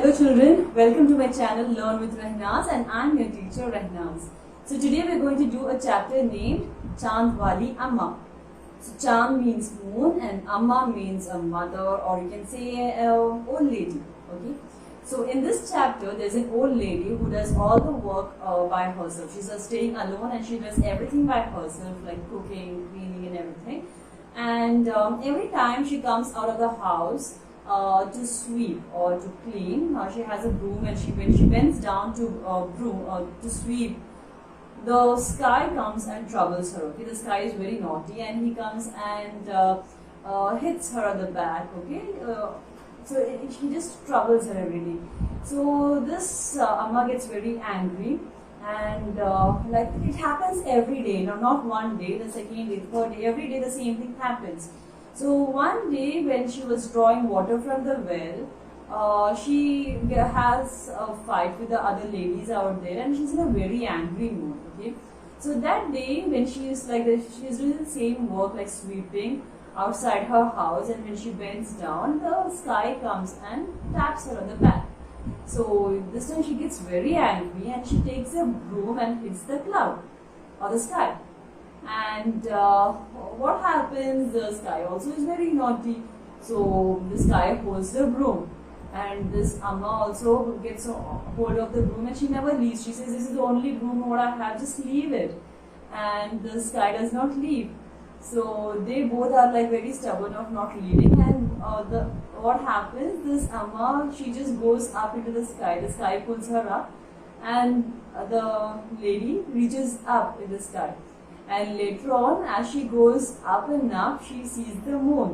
Hello children, welcome to my channel Learn with Rehnaz and I'm your teacher Rehnaz. So today we're going to do a chapter named Chand Wali Amma. So Chand means moon and Amma means a mother, or you can say old lady. Okay. So in this chapter there's an old lady who does all the work by herself. She's staying alone and she does everything by herself, like cooking, cleaning and everything. And every time she comes out of the house to sweep or to clean, she has a broom, and when she bends down to to sweep, the sky comes and troubles her. Okay, the sky is very naughty, and he comes and hits her on the back. Okay, so he just troubles her every day. So this Amma gets very angry, and like it happens every day. No, not one day, the second day, third day, every day the same thing happens. So one day when she was drawing water from the well, she has a fight with the other ladies out there, and she's in a very angry mood. Okay, so that day when she is like she is doing the same work like sweeping outside her house, and when she bends down, the sky comes and taps her on the back. So this time she gets very angry and she takes a broom and hits the cloud or the sky. And what happens? The sky also is very naughty. So the sky holds the broom, and this Amma also gets a hold of the broom, and she never leaves. She says, "This is the only broom what I have. Just leave it." And the sky does not leave. So they both are like very stubborn of not leaving. And what happens? This Amma, she just goes up into the sky. The sky pulls her up, and the lady reaches up in the sky. And later on, as she goes up and up, she sees the moon,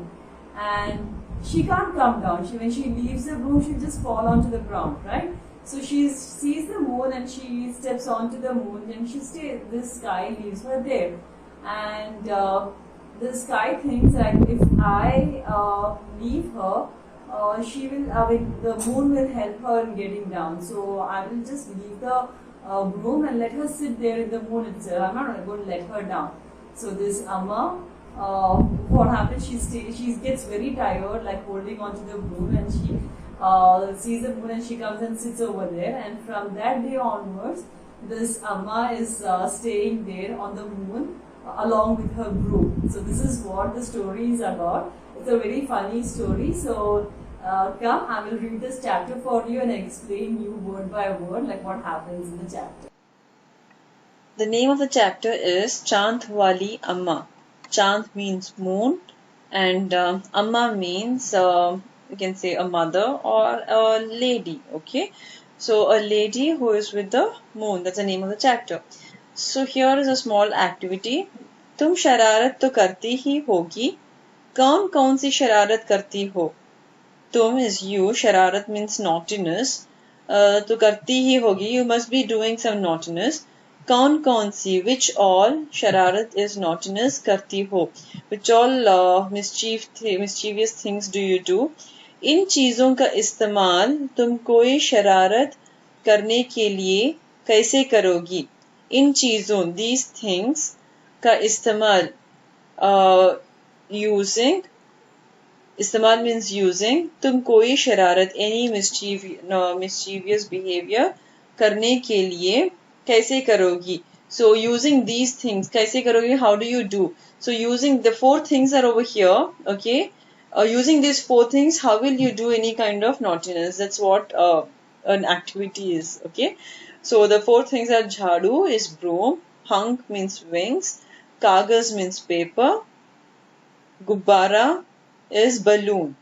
and she can't come down. When she leaves the room, she just fall onto the ground, right? So she sees the moon and she steps onto the moon, and she stays. This sky leaves her there, and the sky thinks that if I leave her, she will. The moon will help her in getting down. So I will just leave the broom and let her sit there in the moon itself. I'm not going to let her down. So this Amma, what happens? She gets very tired, like holding onto the broom, and she sees the moon and she comes and sits over there. And from that day onwards, this Amma is staying there on the moon along with her broom. So this is what the story is about. It's a very funny story. So come, I will read this chapter for you and explain you word by word like what happens in the chapter. The name of the chapter is Chand Wali Amma. Chand means moon, and Amma means you can say a mother or a lady. Okay, so a lady who is with the moon. That's the name of the chapter. So here is a small activity. तुम शरारत तो करती ही होगी, कौन कौन सी शरारत करती हो? तुम is you, शरारत means naughtiness. तो करती ही होगी, you must be doing some naughtiness. कौन कौन सी, which all, शरारत is naughtiness, करती हो, which all mischievous things do you do? इन चीजों का इस्तेमाल तुम कोई शरारत करने के लिए कैसे करोगी? इन चीजों, these things, का इस्तेमाल using, इस्तेमाल means using, तुम कोई शरारत any mischievous behavior करने के लिए कैसे करोगी? So using these things, कैसे करोगी? How do you do? So using the four things are over here. Okay, using these four things, how will you do any kind of naughtiness? That's what an activity is. Okay, so the four things are jhadu is broom, hank means wings, kagaz means paper, gubbara is balloon.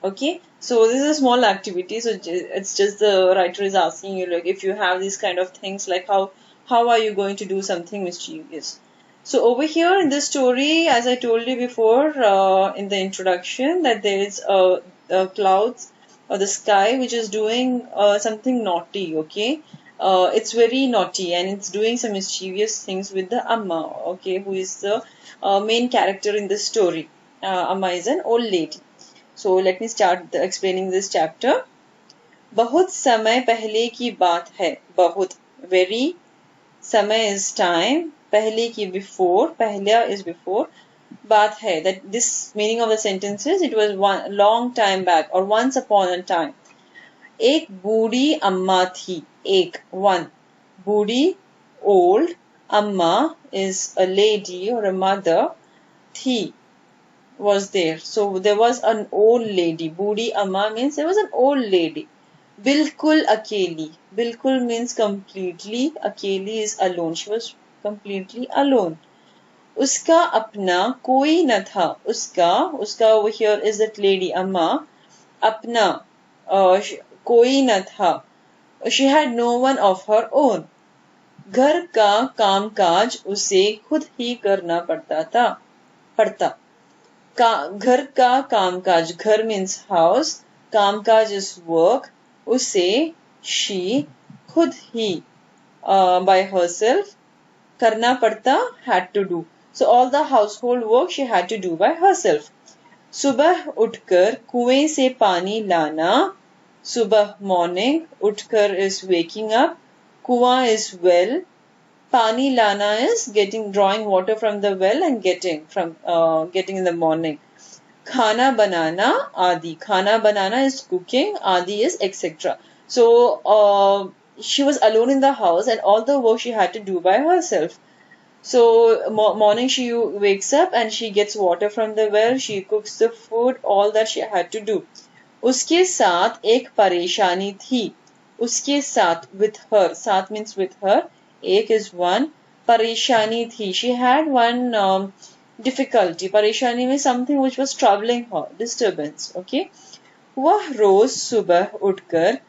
Okay, so this is a small activity. So it's just the writer is asking you, like, if you have these kind of things, like how are you going to do something mischievous? So over here in this story, as I told you before in the introduction, that there is clouds or the sky which is doing something naughty. Okay, it's very naughty and it's doing some mischievous things with the Amma. Okay, who is the main character in this story. Amma is an old lady. So let me start explaining this chapter. बहुत समय पहले की बात है. बहुत, very, समय is time, पहले की before, पहला is before, बात है, that this meaning of the sentence is it was one long time back or once upon a time. एक बूढ़ी अम्मा थी. एक, one. Burhi, old. Amma is a lady or a mother. Thi was there. So there was an old lady. Budi Amma means there was an old lady. Bilkul akeli. Bilkul means completely. Akeli is alone. She was completely alone. Uska apna koi na tha. Uska over here is that lady Amma. Apna koi na tha. She had no one of her own. घर का कामकाज उसे खुद ही करना पड़ता. घर का कामकाज, घर मीन्स हाउस, कामकाज इज वर्क, उसे शी खुद ही by herself करना पड़ता, had to do. So all the household work she had to do by herself. सुबह उठकर कुएं से पानी लाना. सुबह morning, उठकर is waking up, कुआं is well, पानी लाना is drawing water from the well and getting in the morning. खाना बनाना, आदि. खाना बनाना is cooking, आदि is etc. So she was alone in the house and all the work she had to do by herself. So morning she wakes up and she gets water from the well, she cooks the food, all that she had to do. उसके साथ एक परेशानी थी. उसके साथ, with her, साथ means with her, एक is one, परेशानी थी. She had one difficulty. परेशानी means something which was troubling her, disturbance. Okay. वह रोज सुबह उठकर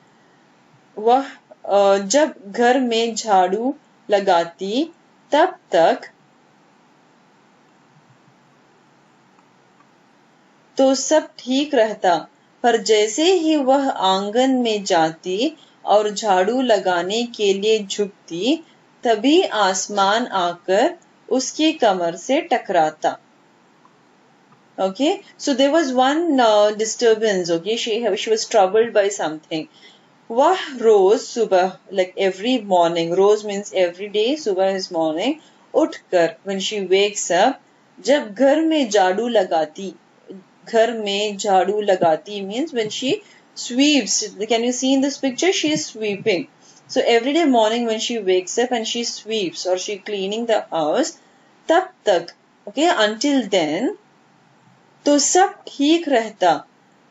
जब घर में झाड़ू लगाती तब तक तो सब ठीक रहता, पर जैसे ही वह आंगन में जाती और झाड़ू लगाने के लिए झुकती तभी आसमान आकर उसकी कमर से टकराता. Okay, so there was one disturbance. Okay, she was troubled by something. वह रोज सुबह, like every morning, रोज means every day, सुबह is morning, उठकर, when she wakes up, जब घर में झाड़ू लगाती, घर में झाड़ू लगाती means when she sweeps. Can you see in this picture? She is sweeping. So every day morning when she wakes up and she sweeps or she cleaning the house, तब तक, okay, until then, तो सब ठीक रहता.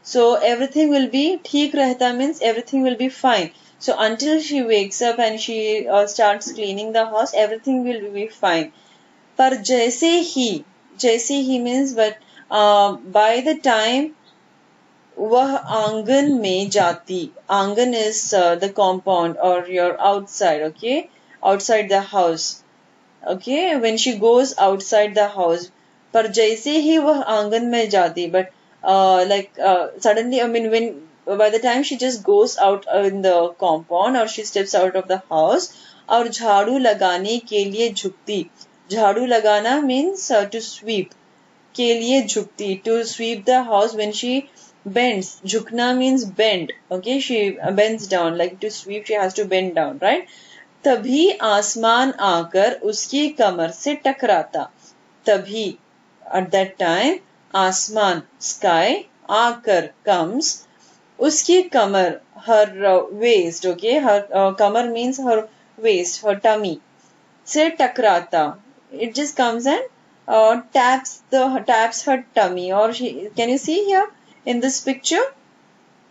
So everything will be, ठीक रहता means everything will be fine. So until she wakes up and she starts cleaning the house, everything will be fine. पर जैसे ही means but by the time वह आंगन में जाती, आंगन is the compound or your outside, okay, outside the house, okay, when she goes outside the house, पर जैसे ही वह आंगन में जाती, but suddenly, I mean, when by the time she just goes out in the compound or she steps out of the house, और झाड़ू लगाने के लिए झुकती. झाड़ू लगाना means to sweep, के लिए झुकती, to sweep the house. When she bends, झुकना means bend, okay, she bends down, like to sweep she has to bend down, right? तभी आसमान आकर उसकी कमर से टकराता. तभी, at that time, आसमान, sky, आकर, comes, उसकी कमर, her waist, okay, her कमर means her waist, her tummy, से टकराता. It just comes and taps her tummy, or can you see here in this picture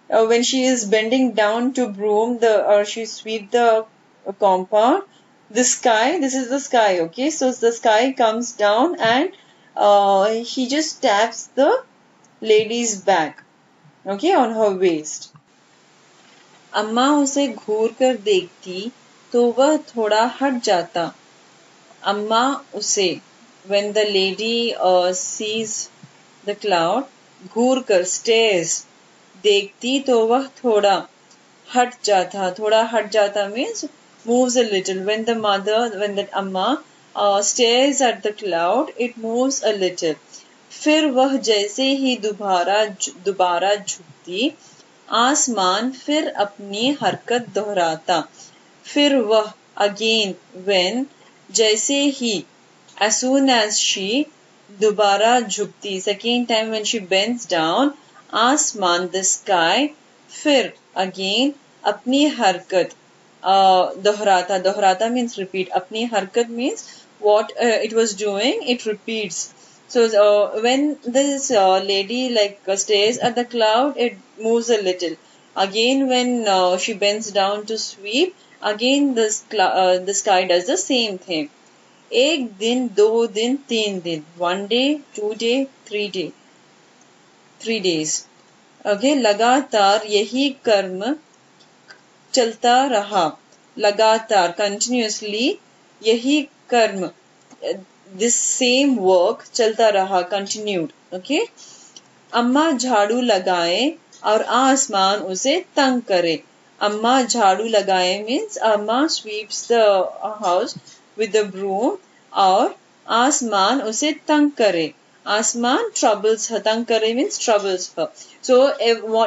when she is bending down to broom or she sweep the compound, the sky, this is the sky, okay, so the sky comes down and he just taps the lady's back, okay, on her waist. अम्मा उसे घूर कर देखती तो वह थोड़ा हट जाता. अम्मा उसे, when the lady sees the cloud, घूर कर, stares, देखती तो वह थोड़ा हट जाता. थोड़ा हट जाता means moves a little. When that amma stares at the cloud, it moves a little. फिर वह जैसे ही दोबारा झुकती, आसमान फिर अपनी हरकत दोहराता. फिर वह, again, when, जैसे ही, as soon as she, दोबारा झुकती, second time when she bends down, आसमान, the sky, फिर, again, अपनी हरकत दोहराता, दोहराता means repeat, अपनी हरकत means what it was doing, it repeats. So when this lady stares at the cloud, it moves a little. Again when she bends down to sweep, again the sky does the same thing. एक दिन, दो दिन, तीन दिन, 1 day, 2 day, 3 day, 3 days. Okay, लगातार यही कर्म चलता रहा, लगातार continuously यही कर्म, this same work चलता रहा, continued. Okay, अम्मा झाड़ू लगाए और आसमान उसे तंग करे. अम्मा झाड़ू लगाए means अम्मा sweeps the house with the broom और आसमान उसे तंग करे. Asman troubles her. Tang kare means troubles her. So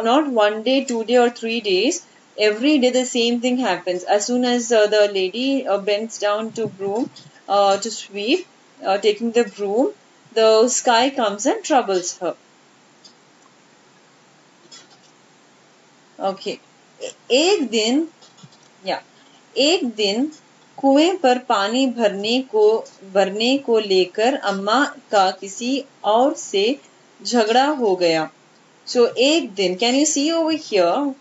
not 1 day, 2 day or 3 days. Every day the same thing happens. As soon as the lady bends down to broom to sweep, taking the broom, the sky comes and troubles her. Okay. एक दिन कुएं पर पानी भरने को लेकर अम्मा का किसी और से झगड़ा हो गया. So एक दिन, can you see over here?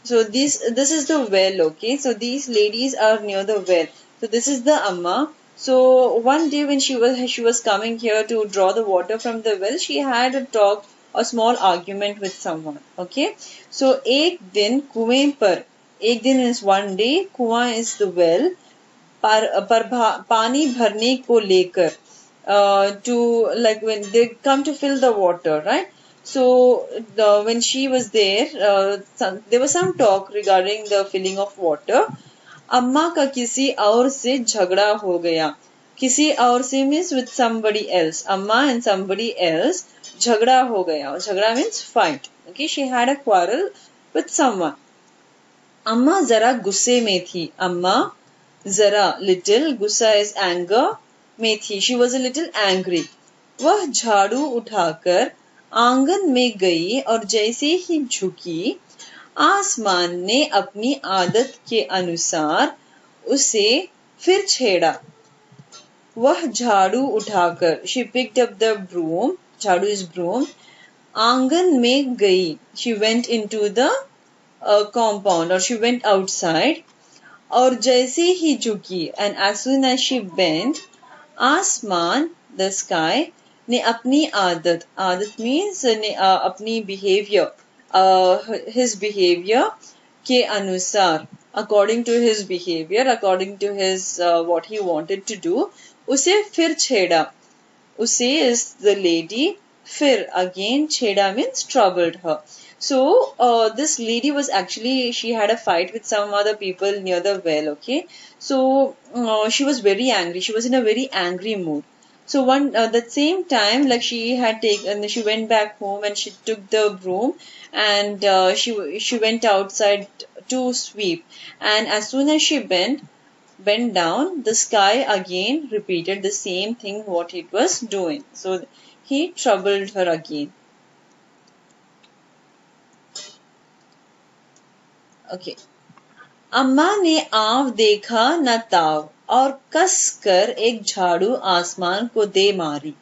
So this is the well, okay? So these ladies are near the well. So this is the amma. So one day when she was coming here to draw the water from the well, she had a small argument with someone, okay? So एक दिन कुएं पर, एक दिन is 1 day, कुआं is the well, पानी भरने को लेकर, to when they come to fill the water, right? So when she was there, there was some talk regarding the filling of water. अम्मा का किसी और से झगड़ा हो गया. किसी और से means with somebody else. अम्मा and somebody else झगड़ा हो गया. झगड़ा means fight. Okay, she had a quarrel with someone. अम्मा जरा गुस्से में थी. अम्मा जरा little, गुस्सा is anger, में थी. She was a little angry. वह झाड़ू उठाकर आंगन में गई और जैसे ही झुकी, आसमान ने अपनी आदत के अनुसार उसे फिर छेड़ा. वह झाड़ू उठाकर, she picked up the broom, झाड़ू is broom, आंगन में गई, she went into the compound or she went outside, और जैसे ही झुकी, and as soon as she bent, आसमान, the sky, ने अपनी आदत means अपनी behavior, his behavior के अनुसार, according to his behavior, according to his what he wanted to do, उसे फिर छेड़ा. उसे is the lady, फिर again, छेड़ा means troubled her. So this lady was actually, she had a fight with some other people near the well, okay? So she was very angry. She was in a very angry mood. So that same time, she had taken, she went back home and she took the broom and she went outside to sweep. And as soon as she bent down, the sky again repeated the same thing what it was doing. So he troubled her again. Okay. अम्मा ने आव देखा न ताव और कस कर एक झाड़ू आसमान को दे मारी.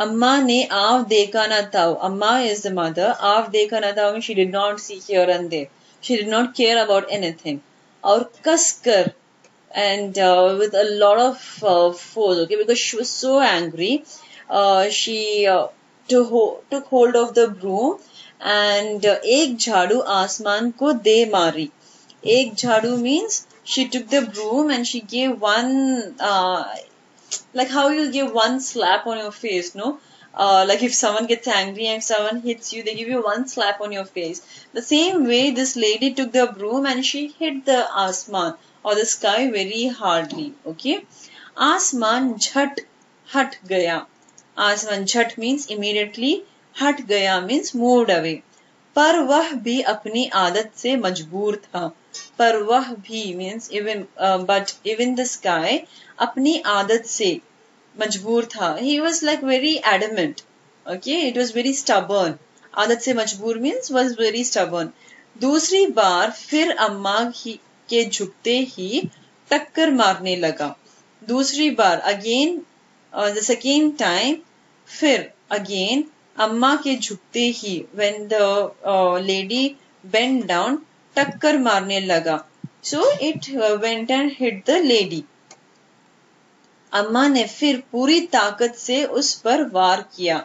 अम्मा ने आव देखा न ताव. अम्मा is the mother. आव देखा न ताव means she did not see here and there. She did not care about anything. और कस कर, and with a lot of force, okay, because she was so angry, she took hold of the broom and एक झाड़ू आसमान को दे मारी. एक झाड़ू means she took the broom and she gave one, like how you give one slap on your face, no? Like if someone gets angry and if someone hits you, they give you one slap on your face. The same way this lady took the broom and she hit the asman or the sky very hardly, okay? Asman jhat hat gaya. Asman jhat means immediately, हट गया means moved away. पर वह भी अपनी आदत से मजबूर था. पर वह भी means even, but even the sky अपनी आदत से मजबूर था. He was like very adamant. Okay, it was very stubborn. आदत से मजबूर means was very stubborn. दूसरी बार फिर अम्मा के झुकते ही टक्कर मारने लगा. दूसरी बार अगेन, द सेकेंड टाइम, फिर अगेन अम्मा के झुकते ही, when the lady bent down, टक्कर मारने लगा. So it went and hit the lady. अम्मा ने फिर पूरी ताकत से उस पर वार किया.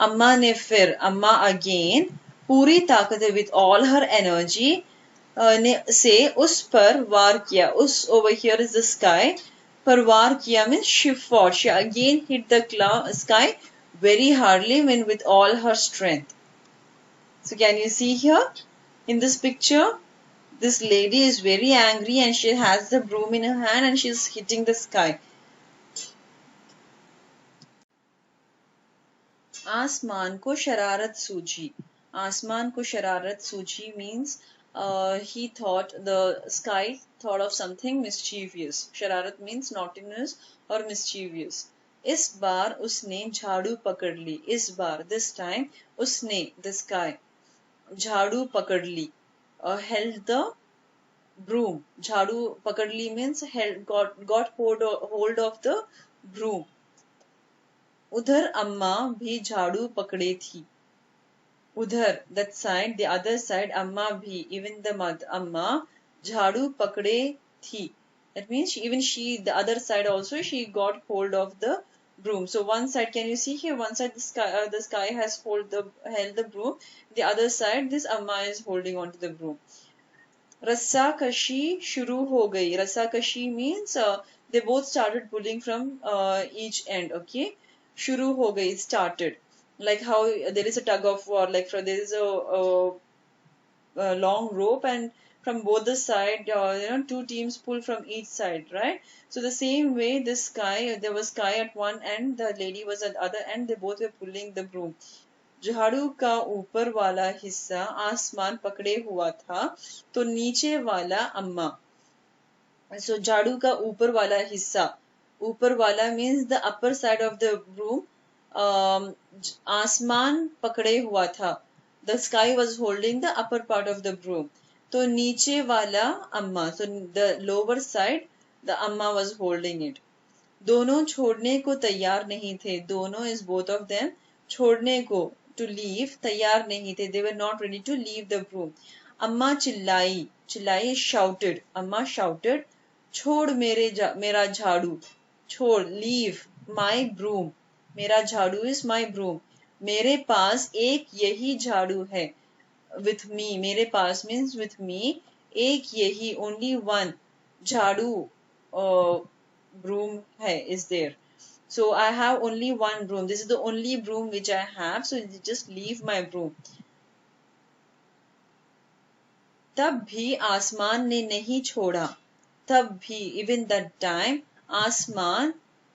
अम्मा ने फिर, अम्मा अगेन, पूरी ताकत से, with all her energy, से उस पर वार किया. उस, over here is the sky, पर वार किया means she fought. She again hit the sky very hardly, when with all her strength. So can you see here in this picture, this lady is very angry and she has the broom in her hand and she is hitting the sky. आसमान को शरारत सूझी. आसमान को शरारत सूझी means he thought, the sky thought of something mischievous. शरारत means naughtiness or mischievous. इस बार उसने झाड़ू पकड़ ली. इस बार, this time, उसने, the sky, झाड़ू पकड़ ली, held the broom. झाड़ू पकड़ ली means held, got hold of the broom. उधर अम्मा भी झाड़ू पकड़े थी. उधर, that side, the other side, अम्मा भी, even the mother, अम्मा झाड़ू पकड़े थी. That means even she, the other side also, she got hold of the broom. So one side, can you see here? One side the sky has held the broom. The other side, this अम्मा is holding on to the broom. रस्साकशी शुरू हो गई. रस्साकशी means they both started pulling from each end. Okay. शुरू हो गई, started, like how there is a tug of war, like there is a long rope and from both the side, two teams pull from each side, right? So the same way, this sky, there was sky at one end, the lady was at the other end, they both were pulling the broom. झाड़ू का ऊपर वाला हिस्सा आसमान पकड़े हुआ था तो नीचे वाला अम्मा. So झाड़ू का ऊपर वाला हिस्सा, ऊपर वाला means the upper side of the broom, आसमान पकड़े हुआ था. The sky was holding the upper part of the broom. तो नीचे वाला अम्मा, so the lower side, the amma was holding it. दोनों छोड़ने को तैयार नहीं थे. दोनों is both of them. छोड़ने को, to leave, तैयार नहीं थे. They were not ready to leave the broom. अम्मा चिल्लाई. चिल्लाई shouted. अम्मा shouted, छोड़ मेरा झाड़ू. छोड़, leave my broom. मेरा झाड़ू is my broom. मेरे पास एक यही झाड़ू है. With me, मेरे पास means with me. एक यही, only one, झाड़ू, broom है, is there. So I have only one broom. This is the only broom which I have. So just leave my broom. तब भी आसमान ने नहीं छोड़ा. तब भी, even that time, आसमान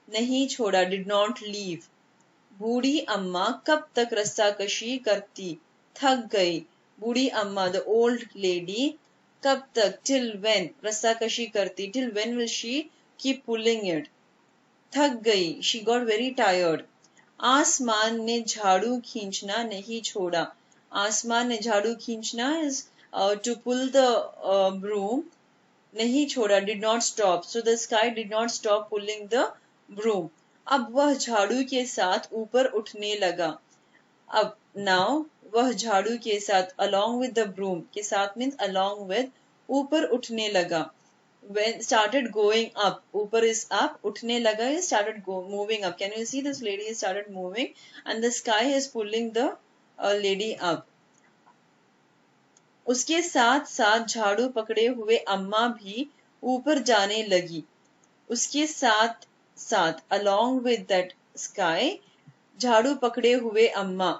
नहीं छोड़ा, did not leave. बूढ़ी अम्मा कब तक रस्साकशी करती. थक गई. बूढ़ी अम्मा, the old lady, कब तक, till when, रस्साकशी करती, till when will she keep pulling it. थक गई, she got very tired. आसमान ने झाड़ू खींचना नहीं छोड़ा. आसमान ने झाड़ू खींचना is to pull the broom. नहीं छोड़ा, did not stop. So the sky did not stop pulling the broom. अब वह झाड़ू के साथ ऊपर उठने लगा. अब, now, वह झाड़ू के साथ, along with the broom, के साथ means along with, ऊपर उठने लगा. When started going up, ऊपर is up, उठने लगा is started moving up. Can you see this lady has started moving and the sky is pulling the lady up. उसके साथ साथ झाड़ू पकड़े हुए अम्मा भी ऊपर जाने लगी. उसके साथ साथ, along with that sky, झाड़ू पकड़े हुए अम्मा,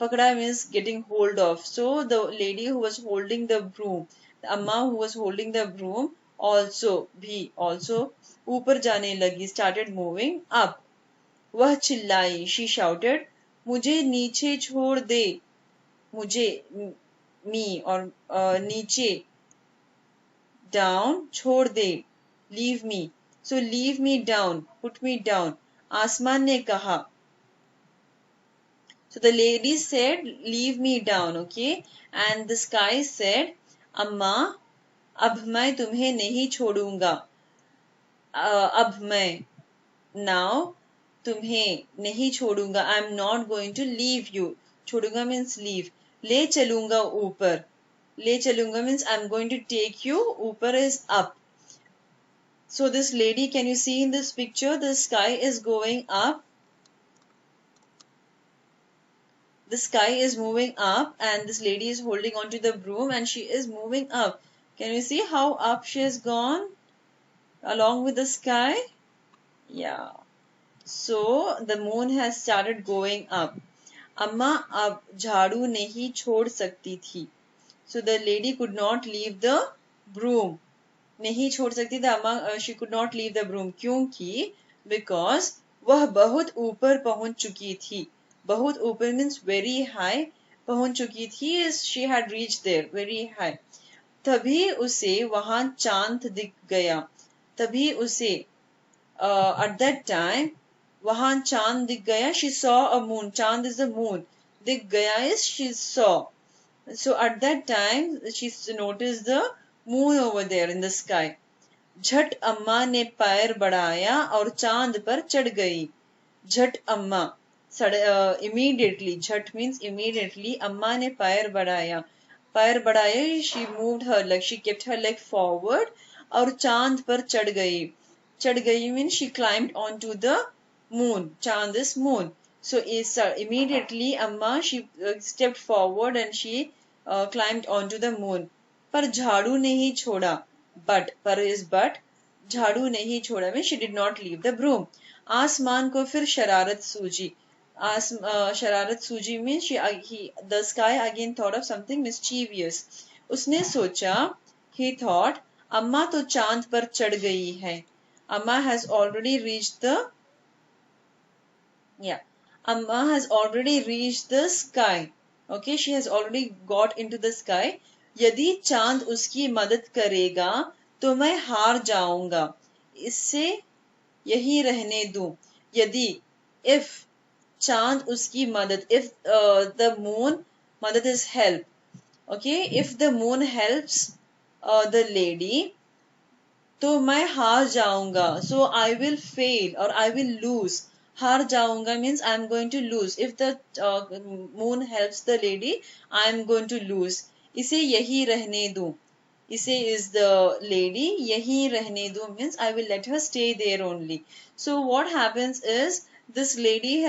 पकड़ा means getting hold of. So the lady who was holding the broom, the amma who was holding the broom, also भी, also ऊपर जाने लगी, started moving up. वह चिल्लाई, she shouted, मुझे नीचे छोड़ दे. मुझे, me, और नीचे, down, छोड़ दे, leave me. So leave me down, put me down. आसमान ने कहा. So the lady said, leave me down, okay? And the sky said, Amma, अब मैं तुम्हें नहीं छोड़ूंगा. अब मैं, now, तुम्हें नहीं छोड़ूंगा. I'm not going to leave you. छोड़ूंगा means leave. ले चलूंगा ऊपर. ले चलूंगा means I'm going to take you. ऊपर is up. So this lady, can you see in this picture, the sky is going up. The sky is moving up and this lady is holding onto the broom and she is moving up. Can you see how up she has gone along with the sky? Yeah. So the moon has started going up. अम्मा अब झाड़ू नहीं छोड़ सकती थी. So the lady could not leave the broom. नहीं छोड़ सकती थी अम्मा, she could not leave the broom. क्योंकि because वह बहुत ऊपर पहुंच चुकी थी. बहुत ऊपर means very high. पहुंच चुकी थी is she had reached there very high. तभी उसे वहां चांद दिख गया. तभी उसे at that time वहां चांद दिख गया. She saw a moon. चांद is the moon. दिख गया is she saw. So at that time she noticed the moon over there in the sky. झट अम्मा ने पैर बढ़ाया और चांद पर चढ़ गई. झट अम्मा, immediately. झट means immediately. अम्मा ने पैर बढ़ाया. पैर बढ़ाया, she moved her leg, she kept her leg forward और चांद पर चढ़ गई. चढ़ गई means she climbed onto the moon. चांद is moon. So immediately Amma, she stepped forward and she climbed onto the moon. पर झाड़ू नहीं छोड़ा. But, पर is but. झाड़ू नहीं छोड़ा means she did not leave the broom. आसमान को फिर शरारत सूझी. शरारत सूझी means the sky again thought of something mischievous. उसने सोचा, he thought, अम्मा तो चांद पर चढ़ गई है. Amma has already reached the Amma has already reached the sky. Okay, she has already got into the sky. यदि चांद उसकी मदद करेगा तो मैं हार जाऊंगा. इससे यही रहने दूं. यदि, if चांद उसकी मदद, if the moon, मदद is help. Okay, if the moon helps the lady, तो मैं हार जाऊंगा. So I will fail or I will lose. हार जाऊंगा means I am going to lose. If the moon helps the lady, I am going to lose. इसे यही रहने दूं. इसे is the lady. यही रहने दूं means I will let her stay there only. So what happens is this lady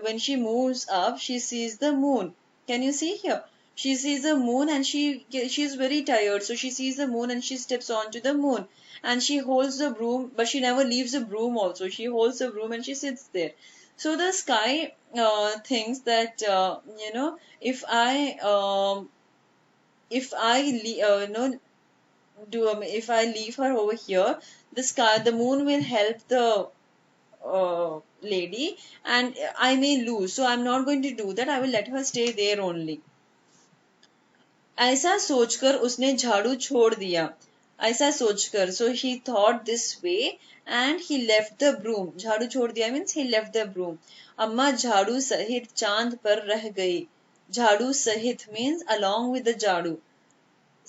when she moves up, she sees the moon. Can you see here? She sees the moon and she is very tired. So she sees the moon and she steps onto the moon. And she holds the broom, but she never leaves the broom also. She holds the broom and she sits there. So the sky thinks that, if if I leave her over here, the moon will help the lady and I may lose. So I'm not going to do that. I will let her stay there only. ऐसा सोचकर उसने झाड़ू छोड़ दिया. ऐसा सोचकर, so he thought this way and he left the broom. झाड़ू छोड़ दिया means he left the broom. अम्मा झाड़ू सहित चांद पर रह गई. झाड़ू सहित means along with the झाड़ू.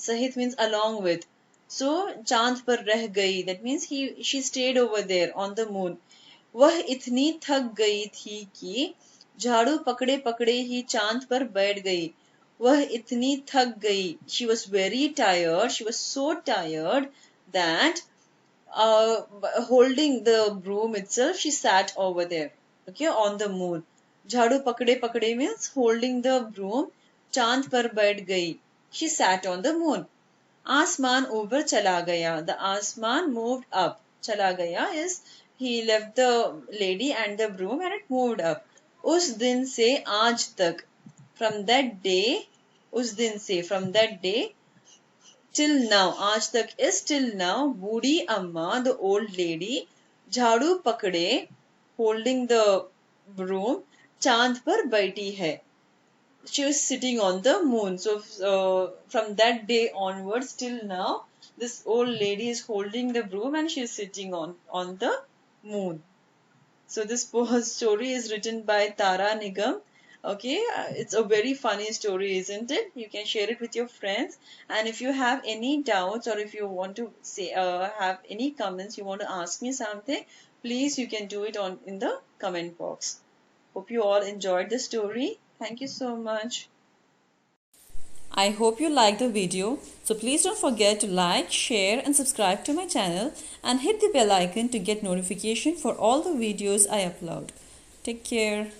सहित means along with. So चांद पर रह गई, that means she stayed over there on the moon. वह इतनी थक गई थी कि झाड़ू पकड़े पकड़े ही चांद पर बैठ गई. वह इतनी थक गई. She was very tired. She was so tired that holding the broom itself, she sat over there. Okay, on the moon. झाड़ू पकड़े पकड़े means holding the broom. चांद पर बैठ गई. She sat on the moon. आसमान ऊपर चला गया. The आसमान moved up. चला गया is he left the lady and the broom and it moved up. उस दिन से आज तक. From that day, उस दिन से, from that day, till now, आज तक is till now, बूढ़ी अम्मा, the old lady, झाड़ू पकड़े, holding the broom, चांद पर बैठी है. She was sitting on the moon. So from that day onwards till now, this old lady is holding the broom and she is sitting on the moon. So this story is written by Tara Nigam. Okay, it's a very funny story, isn't it? You can share it with your friends. And if you have any doubts or if you want to say have any comments, you want to ask me something, please you can do it on in the comment box. Hope you all enjoyed the story. Thank you so much. I hope you liked the video. So please don't forget to like, share and subscribe to my channel and hit the bell icon to get notification for all the videos I upload. Take care.